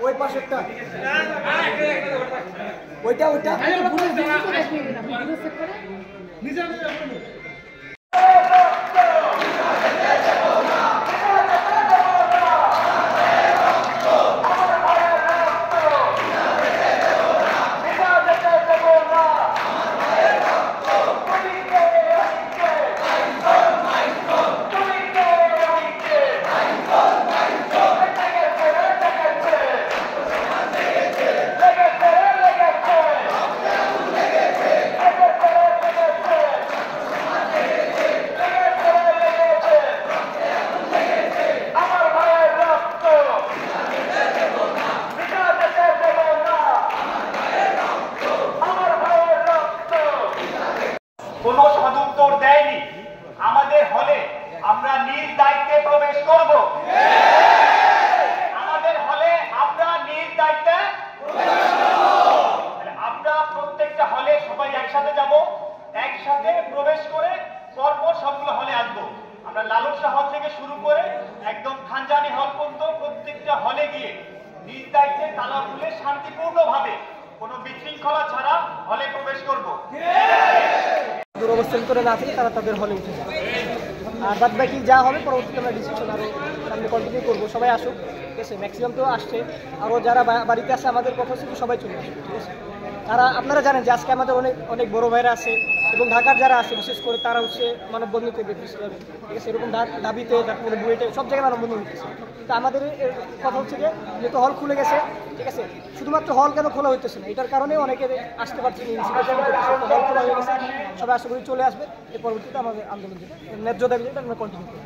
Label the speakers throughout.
Speaker 1: ওই পাশেরটা ওইটা ওইটা
Speaker 2: কোনো সদুত্তর দেয়নি আমাদের হলে আমরা নিজ দায়িত্বে প্রবেশ করব। আমাদের হলে আমরা নিজ দায়িত্বে আমরা প্রত্যেকটা হলে সবাই একসাথে যাব, একসাথে প্রবেশ করে পরপর সবগুলো হলে আসবো। আমরা লালসা হল থেকে শুরু করে একদম খানজানি হল পর্যন্ত প্রত্যেকটা হলে গিয়ে নিজ দায়িত্বে তালা খুলে শান্তিপূর্ণভাবে কোনো বিশৃঙ্খলা ছাড়া হলে প্রবেশ করব।
Speaker 1: অবস্থান করে না থাকে তারা তাদের হলে উঠে যাবে। আর বাদ বাকি যা হবে পরবর্তীতে আমরা ডিসিশন আরও সামনে কন্টিনিউ করবো। সবাই আসুক, ঠিক আছে? ম্যাক্সিমাম তো আসছে, আরও যারা বাড়িতে আসে আমাদের কথা হচ্ছে সবাই চলে আসে, ঠিক আছে? তারা আপনারা জানেন যে আজকে আমাদের অনেক অনেক বড় ভাইরা আছে এবং ঢাকার যারা আছে বিশেষ করে তারা হচ্ছে মানববন্ধন করবে, ঠিক আছে? এরকম দাবিতে তারপরে বুয়েটে সব জায়গায় মানববন্ধন হচ্ছে। তো আমাদের কথা হচ্ছে যে যেহেতু হল খুলে গেছে, ঠিক আছে, শুধুমাত্র হল কেন খোলা হইতেছে না এটার কারণে অনেকে আসতে পারছে না। হল খোলা হয়ে গেছে, সবাই আশা করি চলে আসবে। এর পরবর্তীতে আমাদের আন্দোলন যেটা ন্যায্য দাবি যেটা আমরা কন্টিনিউ করব।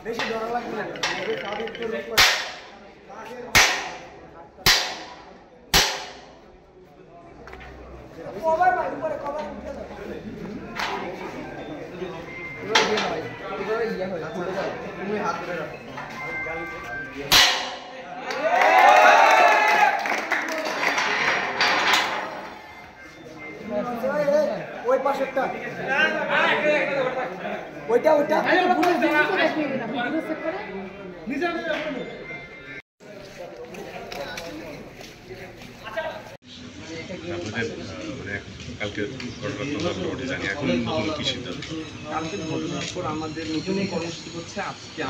Speaker 1: বেশি ধরা লাগবে না। কভার ভাই উপরে কভার উঠে যাবে। তুমি হাত ধরে রাখো। ওই পাশেরটা ওইটা ওইটা
Speaker 3: কালকে ঘটনার পর আমাদের নতুন কর্মসূচি হচ্ছে আজকে